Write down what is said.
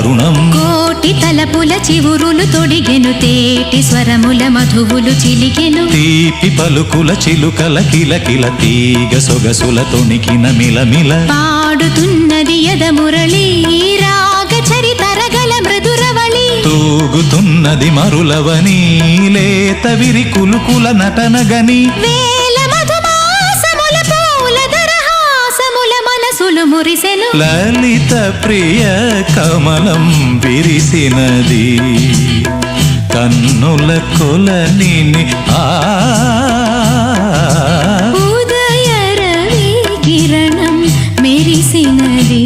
తరుణం కోటి తలపుల చివురులు తొడిగెను తేటి స్వరముల మధువులు చిలికెను తీపి పలుకుల చిలుకల కిలకిల తీగ సొగసుల తొణికిన మిలమిల పాడుతున్నది యద మురళి రాగ చరితరగల మృదురవళి తూగుతున్నది మరులవని లేత విరి కులుకుల నటనగని వేల మధుమాసముల పూల దరహాసముల మనసులు మురిసెను లలిత ప్రియ కమలం విరిసినది కన్నుల కొలని ఉదయ రవి కిరణం మెరిసినది